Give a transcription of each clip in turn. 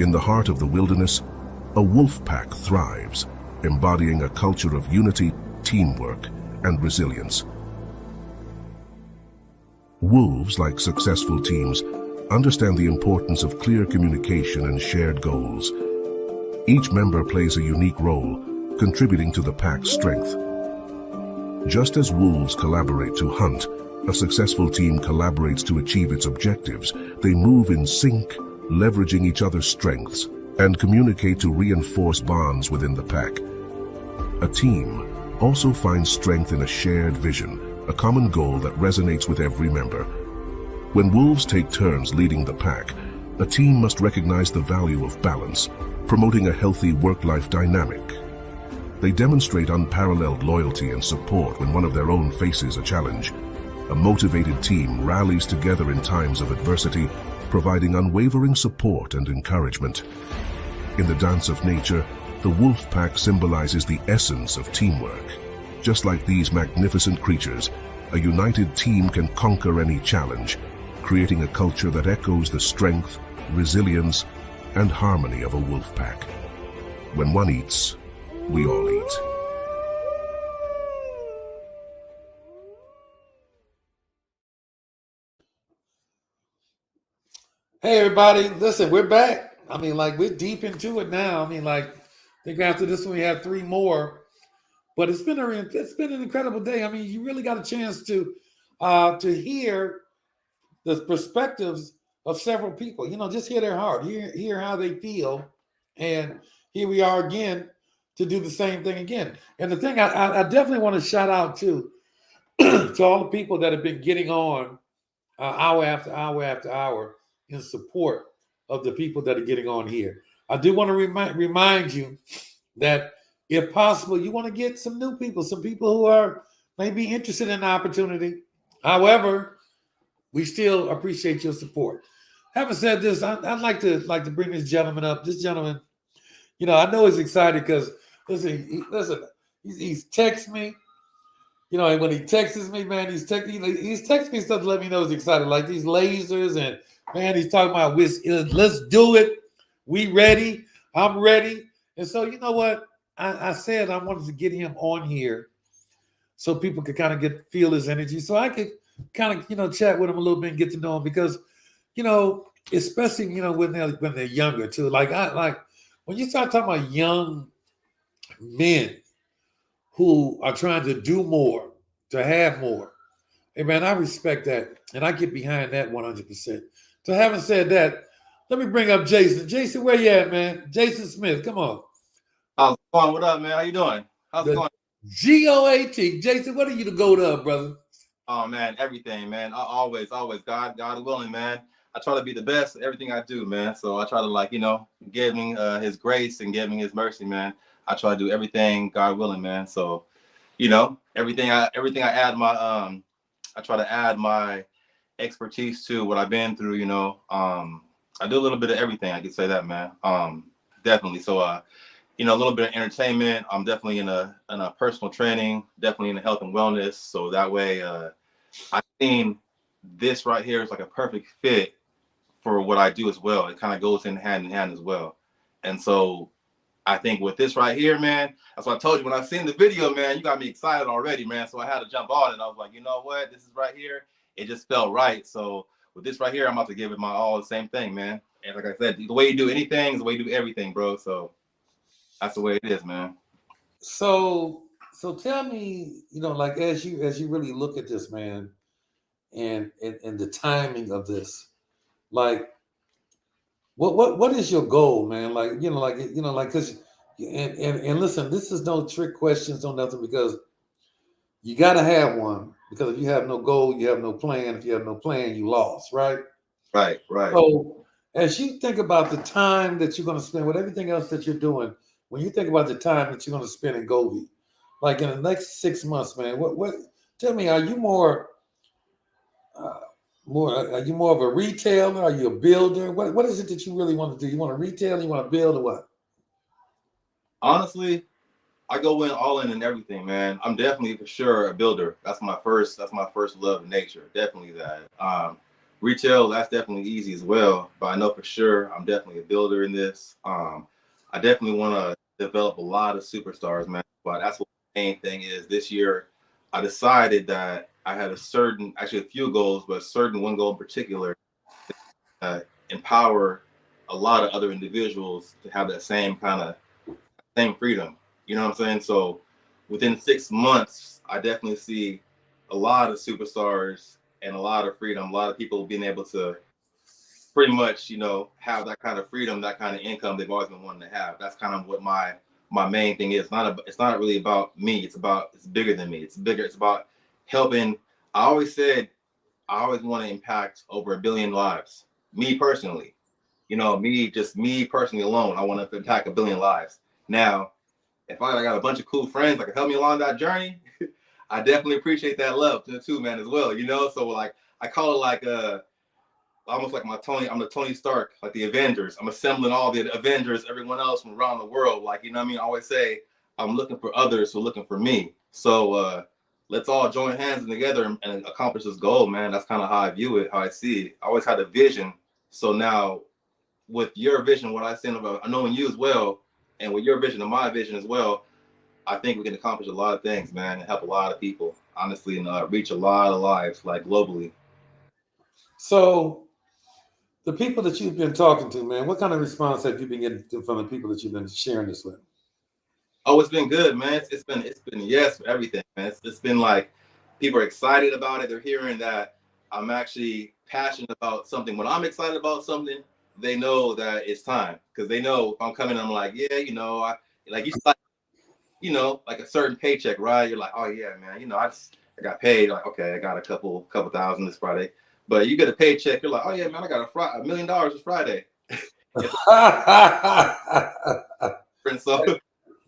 In the heart of the wilderness, a wolf pack thrives, embodying a culture of unity, teamwork, and resilience. Wolves, like successful teams, understand the importance of clear communication and shared goals. Each member plays a unique role, contributing to the pack's strength. Just as wolves collaborate to hunt, a successful team collaborates to achieve its objectives. They move in sync, leveraging each other's strengths, and communicate to reinforce bonds within the pack. A team also finds strength in a shared vision, a common goal that resonates with every member. When wolves take turns leading the pack, a team must recognize the value of balance, promoting a healthy work-life dynamic. They demonstrate unparalleled loyalty and support when one of their own faces a challenge. A motivated team rallies together in times of adversity, providing unwavering support and encouragement. In the dance of nature, the wolf pack symbolizes the essence of teamwork. Just like these magnificent creatures, a united team can conquer any challenge, creating a culture that echoes the strength, resilience, and harmony of a wolf pack. When one eats, we all eat. Hey everybody, listen, we're back. I mean, like, we're deep into it now. I mean, like, I think after this one we have 3 more. But it's been an incredible day. I mean, you really got a chance to hear the perspectives of several people. You know, just hear their heart, hear how they feel, and here we are again to do the same thing again. And the thing I definitely want to shout out to to all the people that have been getting on hour after hour after hour in support of the people that are getting on here. I do want to remind you that if possible, you want to get some new people, some people who are maybe interested in the opportunity. However, we still appreciate your support. Having said this, I'd like to bring this gentleman up. This gentleman, you know, I know he's excited because he's texted me. You know, and when he texts me, man, he's texting me stuff to let me know he's excited, like these lasers, and man, he's talking about let's do it. We ready. I'm ready. And so, you know what? I said I wanted to get him on here so people could kind of feel his energy, so I could kind of, you know, chat with him a little bit and get to know him, because, you know, especially, you know, when they're younger too. Like when you start talking about young men who are trying to do more, to have more, hey man, I respect that, and I get behind that 100%. So having said that, let me bring up Jason. Jason, where you at, man? Jason Smith, come on. How's it going? What up, man? How you doing? How's it going? GOAT. Jason, what are you to go up, brother? Oh man, everything, man. Always, God willing, man. I try to be the best at everything I do, man. So I try to, like, you know, give me his grace and give me his mercy, man. I try to do everything God willing, man. So, you know, everything I add my I try to add my expertise to what I've been through, you know. I do a little bit of everything, I could say that, man. Definitely. So you know, a little bit of entertainment. I'm definitely in a personal training, definitely in the health and wellness. So that way, I've seen this right here is like a perfect fit for what I do as well. It kind of goes in hand as well. And so I think with this right here, man, that's what I told you when I seen the video, man, you got me excited already, man. So I had to jump on it. I was like, you know what? This is right here. It just felt right. So with this right here, I'm about to give it my all, the same thing, man. And like I said, the way you do anything is the way you do everything, bro. So that's the way it is, man. So tell me, you know, like as you really look at this, man, and the timing of this, like what is your goal, man? Like, you know, like, because and listen, this is no trick questions, no nothing, because you got to have one, because if you have no goal, you have no plan. If you have no plan, you lost, right? Right. So as you think about the time that you're going to spend with everything else that you're doing, when you think about the time that you're going to spend in GOVVI, like in the next 6 months, man, what tell me, are you more are you more of a retailer? Are you a builder? What is it that you really want to do? You want to retail? You want to build, or what? Honestly, I go in all in everything, man. I'm definitely for sure a builder. That's my first love of nature. Definitely that. Retail, that's definitely easy as well. But I know for sure I'm definitely a builder in this. I definitely want to develop a lot of superstars, man. But that's what the main thing is. This year, I decided that I had actually a few goals, but a certain one goal in particular, uh, empower a lot of other individuals to have that same freedom. You know what I'm saying? So within 6 months, I definitely see a lot of superstars and a lot of freedom, a lot of people being able to pretty much, have that kind of freedom, that kind of income they've always been wanting to have. That's kind of what my main thing is. It's not really about me. It's bigger than me. It's bigger. It's about helping. I always said I always want to impact over 1 billion lives. Me personally, me personally alone, I want to impact 1 billion lives. Now, if I got a bunch of cool friends that can help me along that journey, I definitely appreciate that love too, man, as well. So like I call it like almost like I'm the Tony Stark, like the Avengers. I'm assembling all the Avengers, everyone else from around the world. Like, what I mean? I always say I'm looking for others who are looking for me. So let's all join hands together and accomplish this goal, man. That's kind of how I view it, how I see it. I always had a vision. So now with your vision, what I said about knowing you as well, and with your vision and my vision as well, I think we can accomplish a lot of things, man, and help a lot of people, honestly, and reach a lot of lives, like globally. So the people that you've been talking to, man, what kind of response have you been getting from the people that you've been sharing this with? Oh, it's been good, man. It's been a yes for everything, man. It's been like people are excited about it. They're hearing that I'm actually passionate about something. When I'm excited about something, they know that it's time because they know if I'm coming, I'm like, yeah, I like you like like a certain paycheck, right? You're like, oh yeah, man, I got paid. Like, okay, I got a couple thousand this Friday, but you get a paycheck, you're like, oh yeah, man, I got $1 million this Friday. And so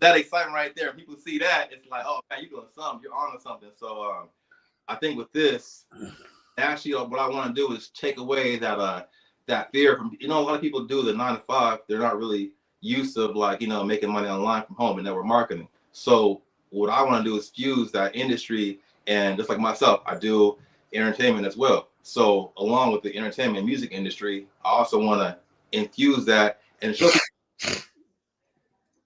that excitement right there, people see that, it's like, oh man, you're doing something, you're on to something. So I think with this, actually, what I want to do is take away that fear from a lot of people do the 9 to 5. They're not really used to like making money online from home and network marketing. So what I want to do is fuse that industry, and just like myself, I do entertainment as well. So along with the entertainment and music industry, I also want to infuse that and show people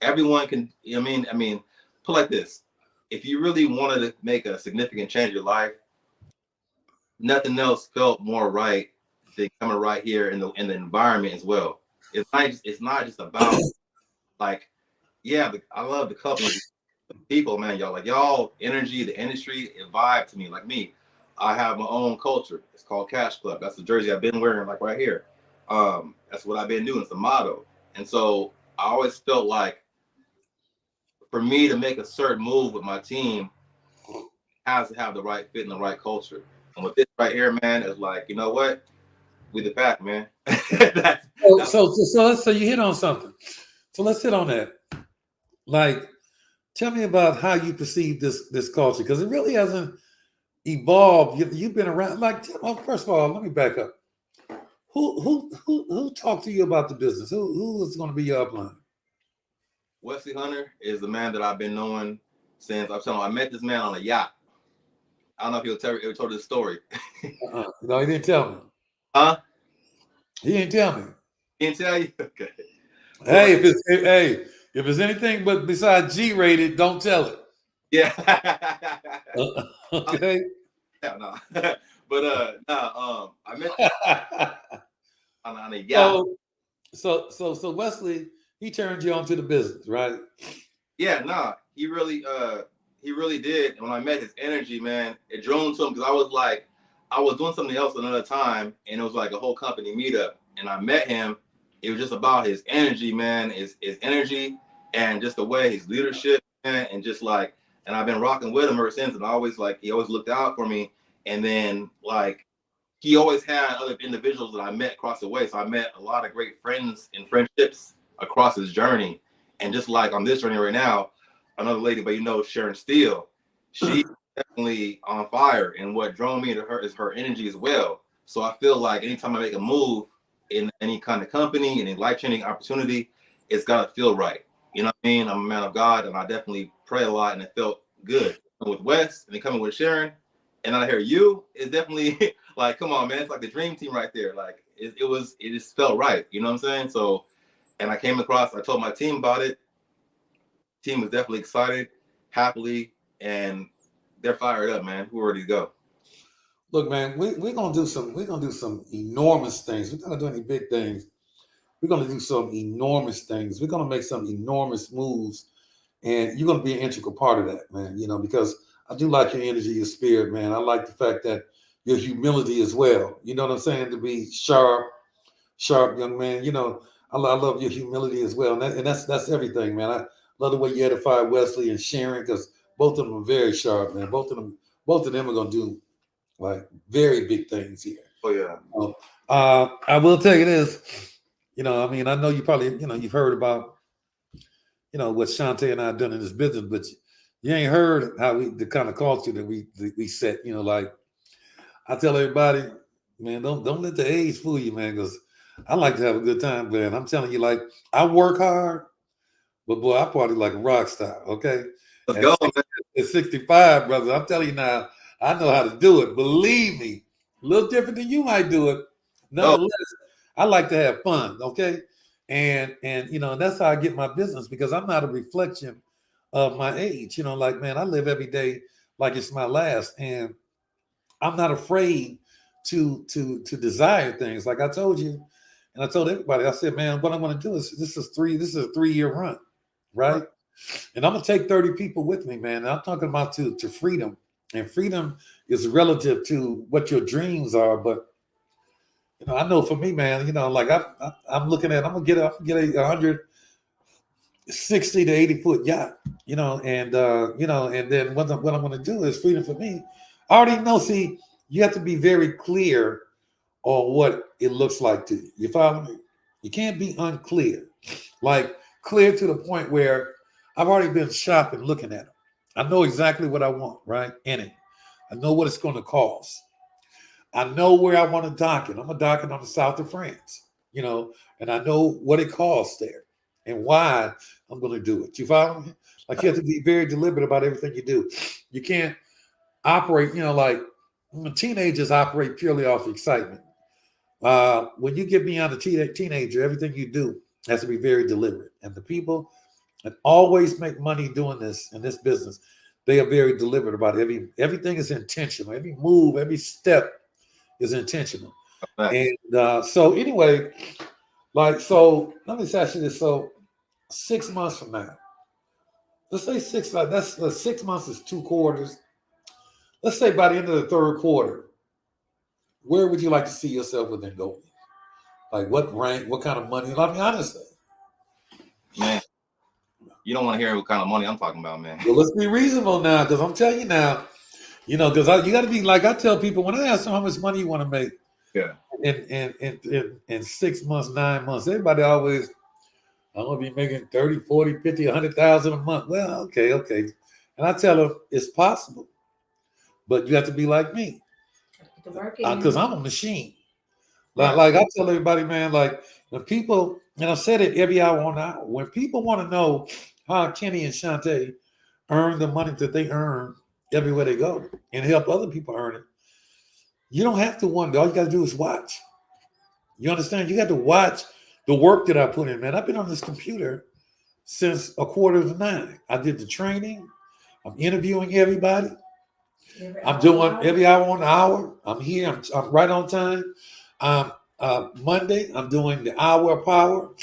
everyone can. I mean, put like this: if you really wanted to make a significant change in your life, nothing else felt more right than coming right here in the environment as well. It's not just about like, yeah, I love the company, the people, man. Y'all energy, the industry, it vibe to me. Like me, I have my own culture. It's called Cash Club. That's the jersey I've been wearing, like right here. That's what I've been doing. It's the motto. And so I always felt like for me to make a certain move with my team, has to have the right fit and the right culture. And with this right here, man, it's like, you know what? We the pack, man. that's, So you hit on something. So let's hit on that. Like, tell me about how you perceive this culture, because it really hasn't evolved. You've been around. Like, first of all, let me back up. Who talked to you about the business? Who is going to be your upline? Wesley Hunter is the man that I've been knowing since I met this man on a yacht. I don't know if he'll told this story. No, he didn't tell me. Huh? He didn't tell me. He didn't tell you? Okay. Hey, if it's anything but besides G rated, don't tell it. Yeah. Okay. Yeah, no. But I met on a yacht. So Wesley, he turned you onto the business, right? Yeah, nah. He really did. When I met his energy, man, it drew to him because I was doing something else another time, and it was like a whole company meetup, and I met him. It was just about his energy, man, his energy, and just the way his leadership, man, and just like, and I've been rocking with him ever since, and he always looked out for me, and then like he always had other individuals that I met across the way. So I met a lot of great friends and friendships across his journey, and just like on this journey right now, another lady, but Sharon Steele, she definitely on fire, and what drove me to her is her energy as well. So I feel like anytime I make a move in any kind of company, any life-changing opportunity, it's gotta feel right. You know what I mean? I'm a man of God, and I definitely pray a lot, and it felt good with Wes, and then coming with Sharon, and I hear you, it's definitely like, come on, man, it's like the dream team right there. Like it just felt right. You know what I'm saying? So, and I came across, I told my team about it. Team was definitely excited, happily, and they're fired up, man. We're ready to go. Look, man, we're gonna do some enormous things. We're not gonna do any big things. We're gonna do some enormous things. We're gonna make some enormous moves, and you're gonna be an integral part of that, man. You know, because I do like your energy, your spirit, man. I like the fact that your humility as well. You know what I'm saying? To be sharp young man. You know, I love your humility as well, and that's everything, man. I love the way you edify Wesley and Sharon because both of them are very sharp, man. Both of them are gonna do like very big things here. Oh yeah. I will tell you this. You know, I mean, I know you probably, you've heard about, what Shantae and I have done in this business, but you ain't heard how the kind of culture that we set. You know, like I tell everybody, man, don't let the age fool you, man, because I like to have a good time, man. I'm telling you, like I work hard, but boy, I party like a rock star. Okay, Let's go, man. at 65, brother, I'm telling you now, I know how to do it. Believe me, a little different than you might do it. Nonetheless, I like to have fun. Okay, and that's how I get my business because I'm not a reflection of my age. You know, like man, I live every day like it's my last, and I'm not afraid to desire things. Like I told you, and I told everybody, I said, man, what I'm going to do is this is a 3-year run, right? And I'm gonna take 30 people with me, man. And I'm talking about to freedom, and freedom is relative to what your dreams are. But I know for me, man, like I'm looking at, I'm gonna get a 160 to 80 foot yacht, and and then what I'm gonna do is freedom for me. I already know. See, you have to be very clear on what it looks like to you. You follow me? You can't be unclear, like clear to the point where I've already been shopping, looking at them. I know exactly what I want, right? In it. I know what it's going to cost. I know where I want to dock it. I'm a docking on the south of France, and I know what it costs there and why I'm going to do it. You follow me? Like you have to be very deliberate about everything you do. You can't operate, like when teenagers operate purely off excitement. When you get beyond a teenager, everything you do has to be very deliberate. And the people that always make money doing this in this business, they are very deliberate about it. Everything is intentional. Every move, every step is intentional. Okay. And so anyway, so let me just ask you this. So 6 months from now, let's say that's 6 months is 2 quarters. Let's say by the end of the 3rd quarter, where would you like to see yourself within GOVVI? Like what rank, what kind of money? I mean, honestly. Man, you don't want to hear what kind of money I'm talking about, man. Well, let's be reasonable now, because I'm telling you now, because you got to be like I tell people when I ask them how much money you want to make. Yeah. In 6 months, 9 months, everybody always, I'm gonna be making 30, 40, 50, 100,000 a month. Well, okay. And I tell them it's possible, but you have to be like me. Because I'm a machine. Like I tell everybody, man, like when people, and I've said it every hour on hour, when people want to know how Kenny and Shantae earn the money that they earn everywhere they go and help other people earn it, you don't have to wonder. All you got to do is watch. You understand? You got to watch the work that I put in, man. I've been on this computer since 8:45. I did the training. I'm interviewing everybody. I'm doing every hour on the hour. I'm here. I'm right on time. Monday, I'm doing the hour of power.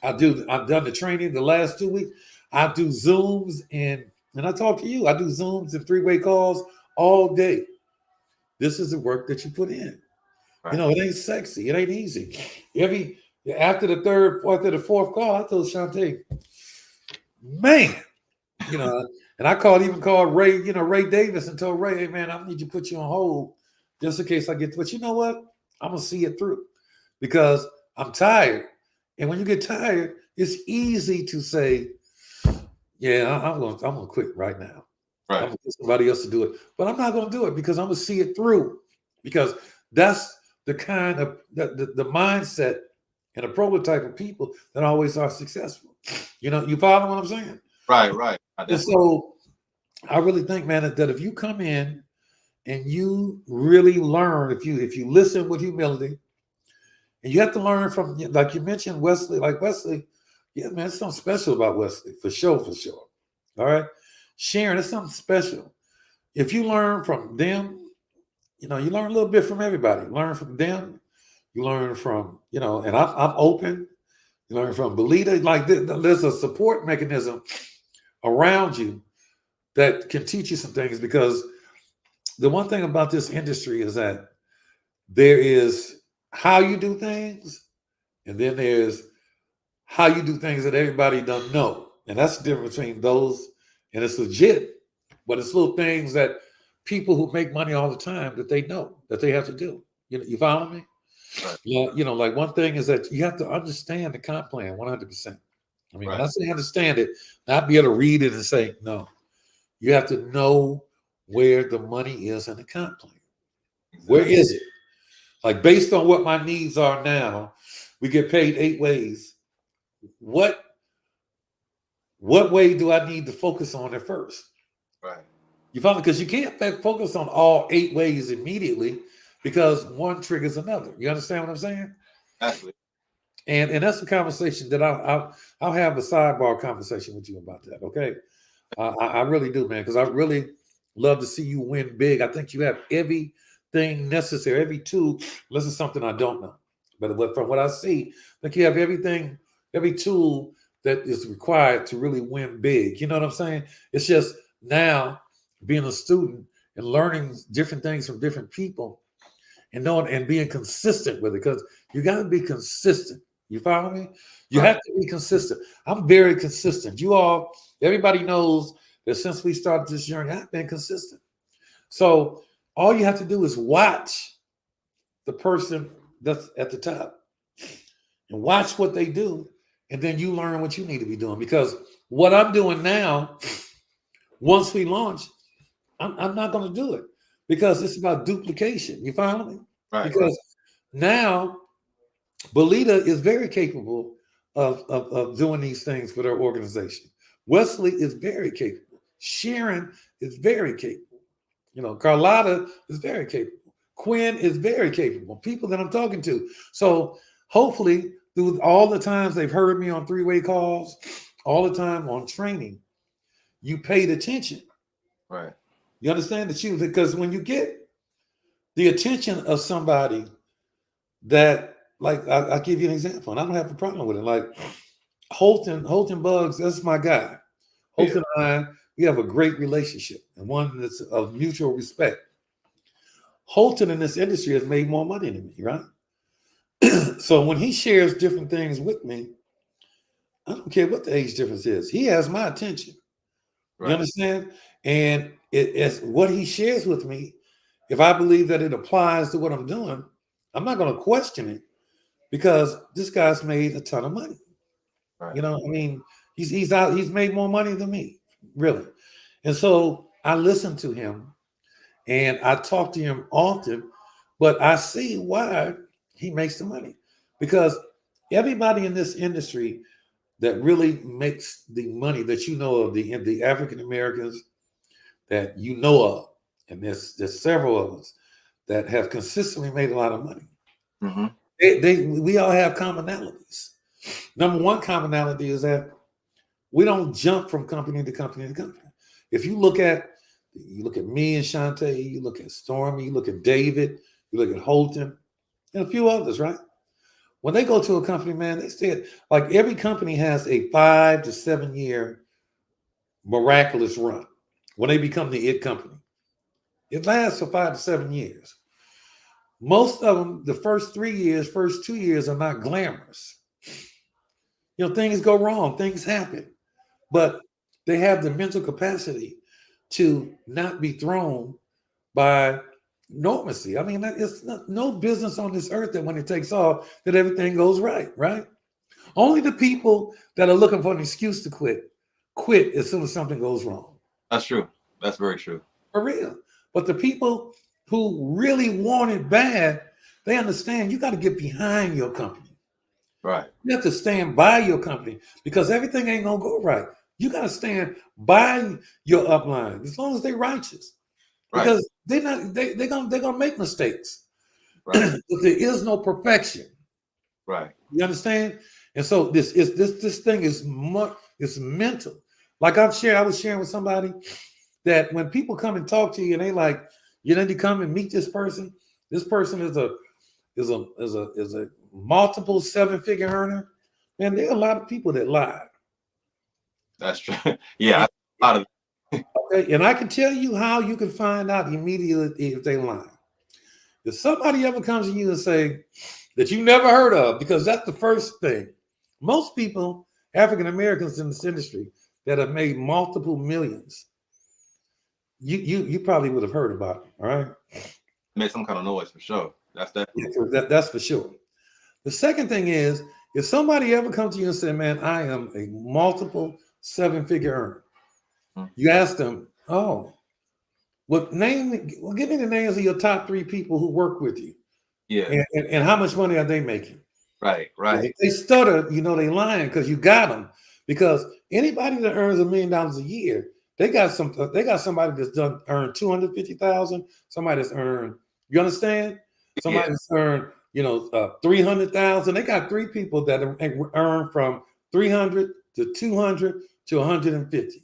I've done the training the last 2 weeks. I do Zooms and I talk to you. I do Zooms and 3-way calls all day. This is the work that you put in. Right. It ain't sexy. It ain't easy. After the 3rd, after the 4th call, I told Shantae, man, and I called Ray, Ray Davis, and told Ray, hey man, I need to put you on hold just in case I get. But you know what? I'm gonna see it through because I'm tired. And when you get tired, it's easy to say, yeah, I'm gonna quit right now. Right. I'm gonna get somebody else to do it. But I'm not gonna do it because I'm gonna see it through. Because that's the kind of the mindset and a prototype of people that always are successful. You follow what I'm saying? Right. And so I really think, man, that if you come in and you really learn, if you listen with humility, and you have to learn from, like you mentioned, Wesley, like Wesley, yeah, man, it's something special about Wesley, for sure, for sure. All right. Sharon, it's something special. If you learn from them, you learn a little bit from everybody. Learn from them. You learn from, and I'm open. You learn from Belita. Like there's a support mechanism around you that can teach you some things, because the one thing about this industry is that there is how you do things, and then there's how you do things that everybody doesn't know. And that's the difference between those, and it's legit, but it's little things that people who make money all the time that they know that they have to do. You follow me? Right. Yeah, like one thing is that you have to understand the comp plan 100%. I mean, when I say understand it, not be able to read it and say, no, you have to know where the money is in the comp plan. Exactly. Where is it? Like, based on what my needs are now, we get paid 8 ways. What way do I need to focus on at first? Right. You follow? Because you can't focus on all 8 ways immediately, because one triggers another. You understand what I'm saying? Absolutely. And that's a conversation that I'll have a sidebar conversation with you about that. Okay, I really do, man, because I really love to see you win big. I think you have everything necessary, every tool. This is something I don't know, but from what I see, I think you have everything, every tool that is required to really win big. You know what I'm saying? It's just now being a student and learning different things from different people, and knowing and being consistent with it, because you got to be consistent. You follow me? You have to be consistent. I'm very consistent. Everybody knows that since we started this journey, I've been consistent. So all you have to do is watch the person that's at the top and watch what they do, and then you learn what you need to be doing. Because what I'm doing now, once we launch, I'm not going to do it, because it's about duplication. You follow me? Right. Because now Belita is very capable of doing these things for their organization. Wesley is very capable. Sharon is very capable. Carlotta is very capable. Quinn is very capable. People that I'm talking to. So hopefully, through all the times they've heard me on 3-way calls, all the time on training, you paid attention. Right. You understand because when you get the attention of somebody that, like, I'll give you an example, and I don't have a problem with it. Like Holton Bugs, that's my guy. Holton and I, we have a great relationship, and one that's of mutual respect. Holton in this industry has made more money than me, right? So when he shares different things with me, I don't care what the age difference is. He has my attention. Right. You understand? And it's what he shares with me. If I believe that it applies to what I'm doing, I'm not going to question it, because this guy's made a ton of money. Right. I mean, he's made more money than me, really. And so I listen to him and I talk to him often, but I see why he makes the money. Because everybody in this industry that really makes the money that you know of, the African Americans that you know of, and there's several of us that have consistently made a lot of money. Mm-hmm. We all have commonalities. Number one commonality is that we don't jump from company to company to company. If you look at me and Shantae, you look at Stormy, you look at David, you look at Holton, and a few others, right? When they go to a company, man, they stay like every company has a 5 to 7 year miraculous run when they become the it company. It lasts for 5 to 7 years. Most of them, the first 2 years are not glamorous. Things go wrong, things happen, but they have the mental capacity to not be thrown by normalcy. I mean, it's no business on this earth that when it takes off, that everything goes right, right? Only the people that are looking for an excuse to quit as soon as something goes wrong. That's true. That's very true. For real. But the people who really want it bad, they understand you got to get behind your company. Right. You have to stand by your company, because everything ain't going to go right. You got to stand by your upline as long as they're righteous. Because they're gonna make mistakes. Right. But there is no perfection. Right. You understand? And so this thing is it's mental. Like I was sharing with somebody that when people come and talk to you and they like, you need to come and meet this person. This person is a multiple 7-figure earner. Man, there are a lot of people that lie. That's true. Yeah, a lot of. Okay, and I can tell you how you can find out immediately if they lie. If somebody ever comes to you and say that you never heard of, because that's the first thing. Most people, African Americans in this industry that have made multiple millions, you probably would have heard about it, all right? Made some kind of noise for sure. That's definitely. That's for sure. The second thing is, if somebody ever comes to you and say, man, I am a multiple 7-figure earner, you ask them, oh, give me the names of your top 3 people who work with you. Yeah. And how much money are they making? Right. If they stutter, you know they lying because you got them. Because anybody that earns $1 million a year, they got somebody that's earned 250,000. Somebody that's earned, you understand? Somebody that's earned 300,000. They got 3 people that earn from 300 to 200 to 150.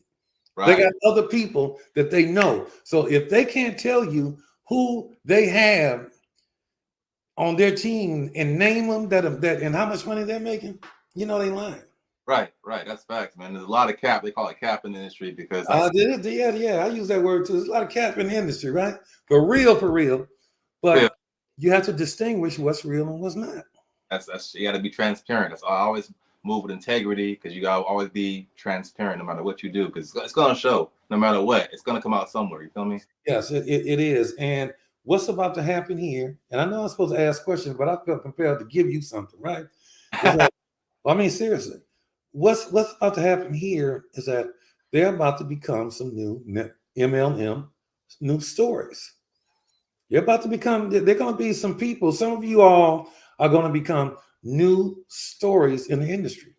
Right. They got other people that they know. So if they can't tell you who they have on their team and name them that and how much money they're making, you know they lying. Right. That's facts, man. There's a lot of cap. They call it cap in the industry because I use that word too. There's a lot of cap in the industry, right? For real. But you have to distinguish what's real and what's not. That's you got to be transparent. That's I always move with integrity because you got to always be transparent no matter what you do because it's going to show no matter what. It's going to come out somewhere. You feel me? Yes, it is. And what's about to happen here, and I know I'm supposed to ask questions, but I felt compelled to give you something, right? Like, I mean, seriously, what's about to happen here is that they're about to become some new MLM, new stories. They're going to be some people, some of you all are going to become new stories in the industry.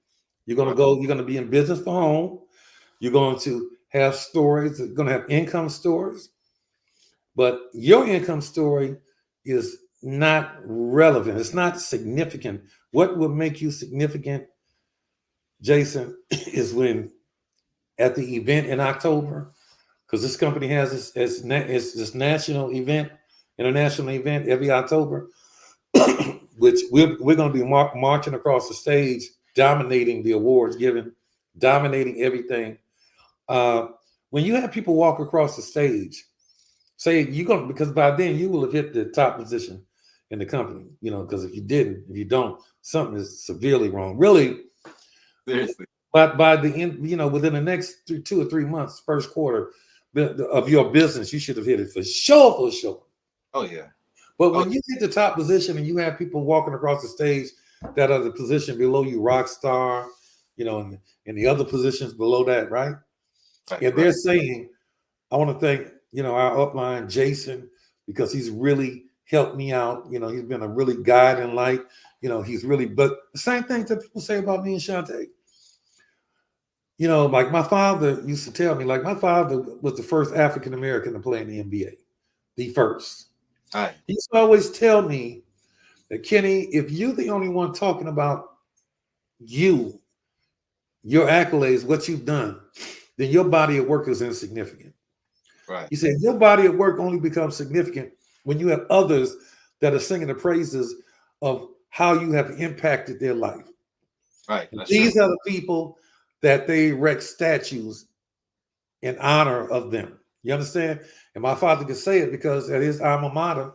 You're going to be in business for home. You're going to have stories, you're going to have income stories. But your income story is not relevant. It's not significant. What will make you significant, Jason, is when at the event in October, because this company has this national event, international event every October, which we're going to be marching across the stage, dominating the awards given, dominating everything. When you have people walk across the stage, say because by then you will have hit the top position in the company, because if you don't, something is severely wrong. Really, seriously. But by the end, within the next 2 or 3 months, first quarter of your business, you should have hit it for sure. Oh yeah. But when you hit the top position and you have people walking across the stage that are the position below you, rock star, and the other positions below that, right? And they're saying, I want to thank, our upline, Jason, because he's really helped me out. He's been a really guiding light. He's really, but the same thing that people say about me and Shantae. Like my father used to tell me, like my father was the first African-American to play in the NBA, the first. Right. He used to always tell me that, Kenny, if you're the only one talking about your accolades, what you've done, then your body of work is insignificant. Right. He said your body of work only becomes significant when you have others that are singing the praises of how you have impacted their life. Right. These are the people that they erect statues in honor of them. You understand? And my father could say it because at his alma mater,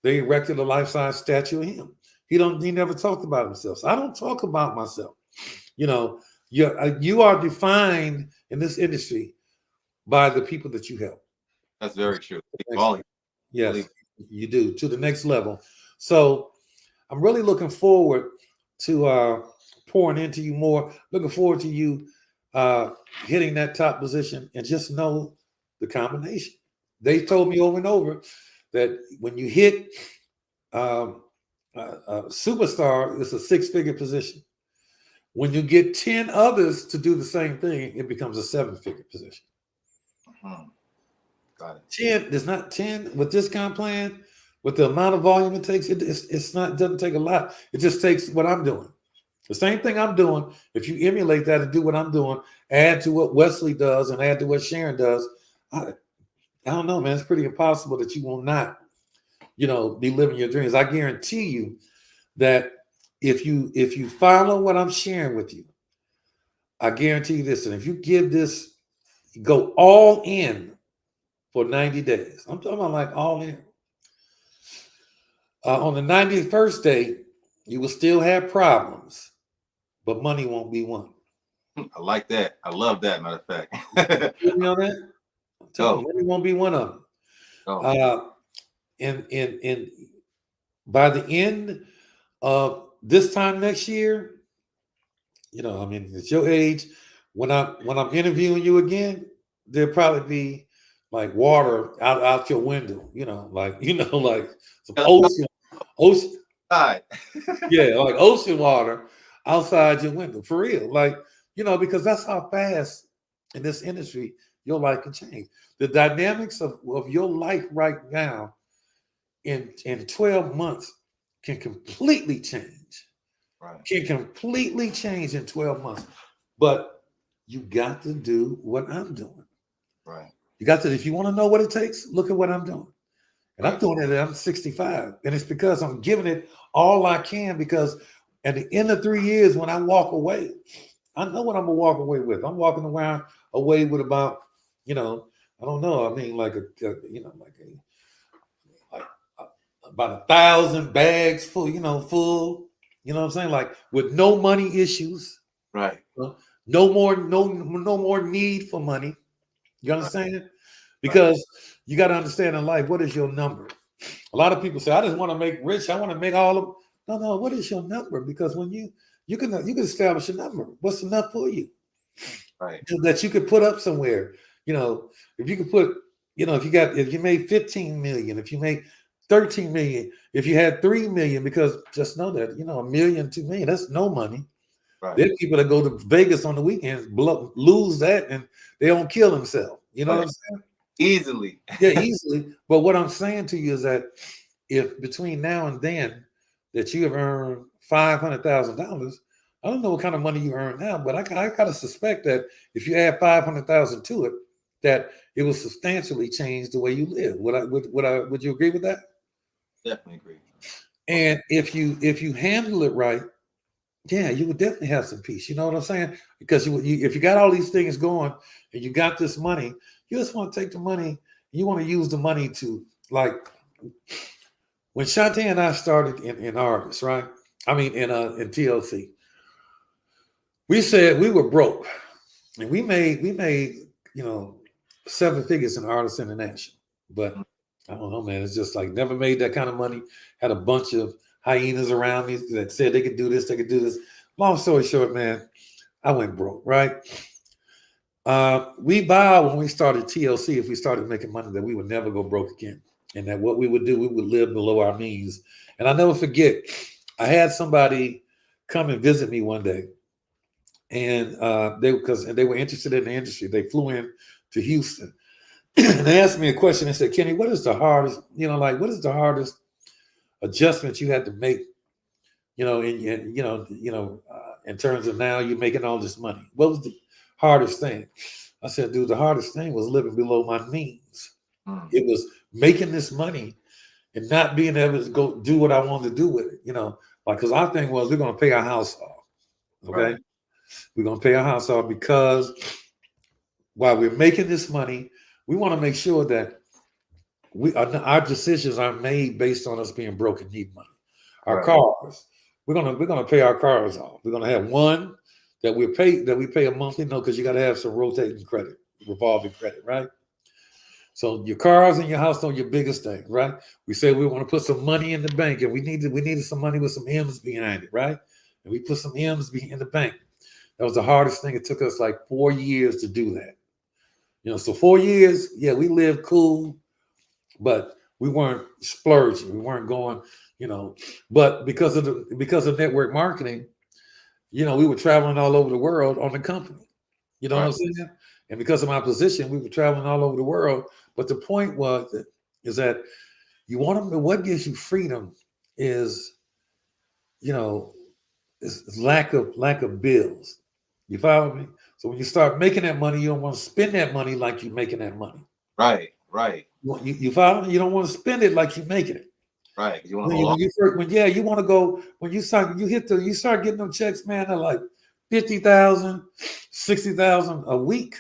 they erected a life-size statue of him. He never talked about himself. So I don't talk about myself. You are defined in this industry by the people that you help. That's very true. Yes, you do, to the next level. So I'm really looking forward to pouring into you more. Looking forward to you hitting that top position, and just know the combination. They told me over and over that when you hit superstar, it's a 6-figure position. When you get 10 others to do the same thing, it becomes a 7-figure position. Got it. 10 is not 10 with discount plan, with the amount of volume it takes, it's not, doesn't take a lot. It just takes what I'm doing. The same thing I'm doing, if you emulate that and do what I'm doing, add to what Wesley does and add to what Sharon does, I don't know, man. It's pretty impossible that you will not, be living your dreams. I guarantee you that if you follow what I'm sharing with you, I guarantee you this, and if you give this, go all in for 90 days. I'm talking about like all in. On the 91st day, you will still have problems, but money won't be one. I like that. I love that, matter of fact. You know that? I'm telling you, money won't be one of them. Oh. And by the end of this time next year, it's your age. When I'm interviewing you again, there'll probably be like water out your window, like some ocean, Hi. yeah, like ocean water outside your window for real, because that's how fast in this industry your life can change. The dynamics of your life right now in 12 months can completely change. Right. Can completely change in 12 months. But you got to do what I'm doing. Right. You got to, if you want to know what it takes, look at what I'm doing. And Right. I'm doing it at I'm 65. And it's because I'm giving it all I can, because at the end of 3 years, when I walk away, I know what I'm gonna walk away with. I'm walking around away with about, I don't know. I mean, like about 1,000 bags full, full. You know what I'm saying? Like with no money issues. Right. No more need for money. You understand? Because you got to understand in life, what is your number? A lot of people say, I just want to make rich. I want to make all of. No. What is your number? Because when you can establish a number. What's enough for you? Right. That you could put up somewhere. If you could put, if you made 15 million, if you made 13 million, if you had 3 million, because just know that, $1 million, 2 million, that's no money. Right. There are people that go to Vegas on the weekends, lose that, and they don't kill themselves. You know what I'm saying? Easily. Yeah, easily. But what I'm saying to you is that if between now and then that you have earned $500,000, I don't know what kind of money you earn now, but I gotta suspect that if you add 500,000 to it, that it will substantially change the way you live. Would you agree with that? Definitely agree. And if you handle it right, yeah, you would definitely have some peace. You know what I'm saying? Because if you got all these things going and you got this money, you just want to take the money. You want to use the money to, like, when Shantae and I started in Argus, right? I mean, in TLC, we said we were broke, and we made 7 figures in Artists International. But I don't know, man. It's just like never made that kind of money. Had a bunch of hyenas around me that said they could do this, they could do this. Long story short, man, I went broke, right? We vowed when we started TLC, if we started making money, that we would never go broke again. And that what we would do, we would live below our means. And I'll never forget, I had somebody come and visit me one day. And they were interested in the industry. They flew in to Houston. And they asked me a question. They said, Kenny, what is the hardest, what is the hardest adjustment you had to make, in terms of now you're making all this money? What was the hardest thing? I said, dude, the hardest thing was living below my means. It was making this money and not being able to go do what I wanted to do with it, because our thing was, we're going to pay our house off. Okay. Right. We're going to pay our house off because while we're making this money, we want to make sure that our decisions aren't made based on us being broke and need money. Our cars, we're gonna pay our cars off. We're gonna have one that we pay a monthly note, because you got to have some rotating credit, revolving credit, right? So your cars and your house are your biggest thing, right? We said we want to put some money in the bank, and we needed some money with some M's behind it, right? And we put some M's in the bank. That was the hardest thing. It took us like 4 years to do that. So 4 years, yeah, we lived cool, but we weren't splurging. We weren't going, but because of network marketing, we were traveling all over the world on the company. You know what I'm saying? And because of my position, we were traveling all over the world. But the point is that you want them to, what gives you freedom is, you know, is lack of bills. You follow me? So when you start making that money, you don't want to spend that money like you're making that money. Right, right, You follow me? You don't want to spend it like you're making it. right. You want to hold on. You want to go when you start getting them checks, man. They're like 50,000, 60,000 a week,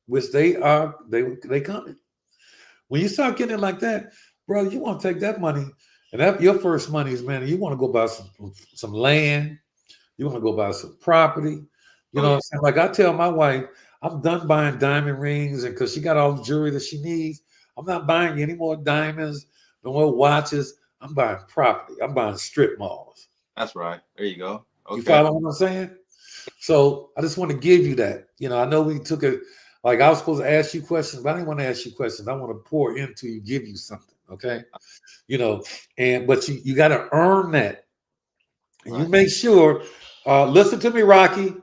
which they coming. When you start getting it like that, bro, you want to take that money, and that your first money is, man. You want to go buy some land. You want to go buy some property. You know what I'm saying? Like I tell my wife, I'm done buying diamond rings, and because she got all the jewelry that she needs, I'm not buying any more diamonds, no more watches. I'm buying property. I'm buying strip malls. That's right. There you go. Okay. You follow what I'm saying? So I just want to give you that. You know, I know we took it, like I was supposed to ask you questions, but I didn't want to ask you questions. I want to pour into you, give you something. Okay. You know, but you got to earn that. And you make sure, listen to me, Rocky.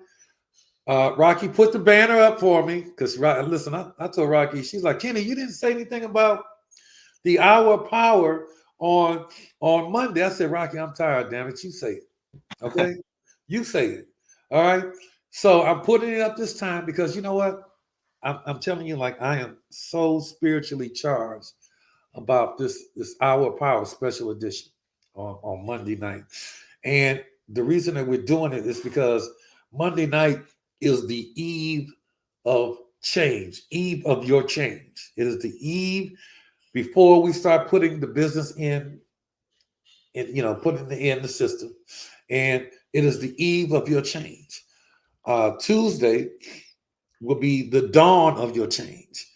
Rocky, put the banner up for me. Because listen, I told Rocky, she's like, Kenny, you didn't say anything about the hour of power on Monday. I said, Rocky, I'm tired, damn it. You say it. Okay? You say it. All right. So I'm putting it up this time because you know what? I'm telling you, like, I am so spiritually charged about this hour of power special edition on Monday night. And the reason that we're doing it is because Monday night is the eve of change, eve of your change. It is the eve before we start putting the business in putting in the system. And it is the eve of your change. Tuesday will be the dawn of your change.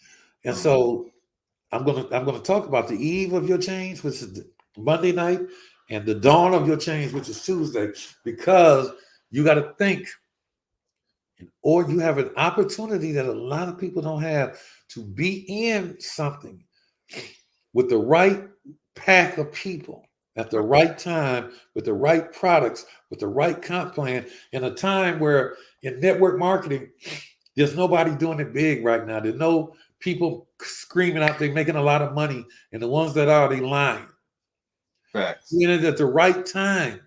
And so I'm gonna talk about the eve of your change, which is Monday night, and the dawn of your change, which is Tuesday, because you got to think, or you have an opportunity that a lot of people don't have to be in something with the right pack of people at the right time, with the right products, with the right comp plan, in a time where in network marketing, there's nobody doing it big right now. There's no people screaming out they're making a lot of money, and the ones that are, they lying. Facts. You know, at the right time.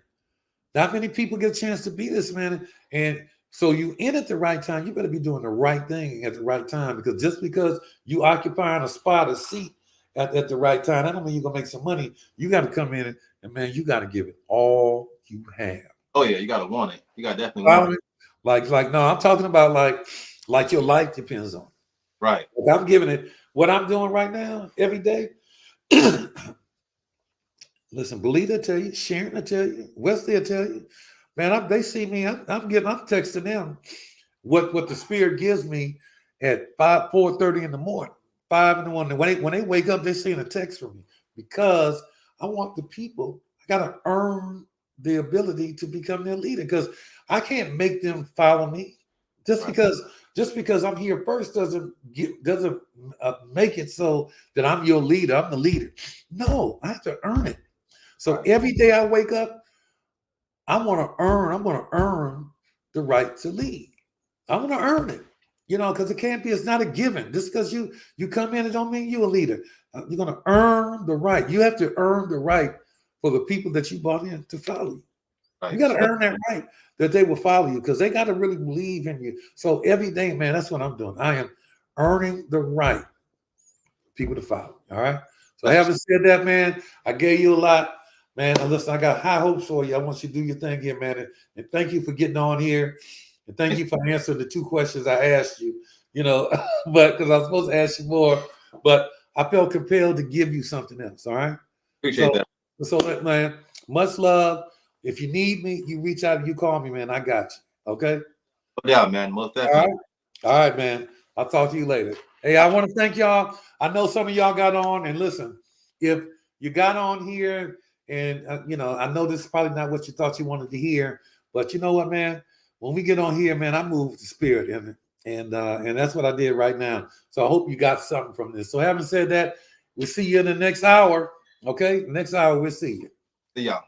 Not many people get a chance to be this, man. And so you in at the right time, you better be doing the right thing at the right time, because just because you occupying a spot, a seat at the right time, I don't mean you're gonna make some money. You got to come in and man, you got to give it all you have. Oh yeah, you gotta want it. You gotta definitely want it. Like no, I'm talking about like your life depends on it. Right. Like I'm giving it what I'm doing right now every day. Listen, Belita will tell you, Sharon will tell you, Wesley will tell you, man. They see me. I'm texting them what the Spirit gives me at 4:30 in the morning, 5 in the morning. When they wake up, they're seeing a text from me, because I want the people. I gotta earn the ability to become their leader, because I can't make them follow me. Just because I'm here first doesn't make it so that I'm your leader. I'm the leader. No, I have to earn it. So every day I wake up, I'm going to earn the right to lead. I'm going to earn it, because it's not a given. Just because you come in, it don't mean you're a leader. You're going to earn the right. You have to earn the right for the people that you brought in to follow you. Right. You got to earn that right that they will follow you, because they got to really believe in you. So every day, man, that's what I'm doing. I am earning the right people to follow. All right. So having said that, man, I gave you a lot. Man, listen, I got high hopes for you. I want you to do your thing here, man. And thank you for getting on here. And thank you for answering the 2 questions I asked you, but because I was supposed to ask you more, but I felt compelled to give you something else. All right. Appreciate that. So, man, much love. If you need me, you reach out and you call me, man. I got you. Okay. Yeah, man. Most definitely. All right, man. I'll talk to you later. Hey, I want to thank y'all. I know some of y'all got on, and listen, if you got on here, and I know this is probably not what you thought you wanted to hear, but you know what, man? When we get on here, man, I move with the Spirit, and that's what I did right now. So I hope you got something from this. So having said that, we'll see you in the next hour. Okay, next hour we'll see you. See y'all.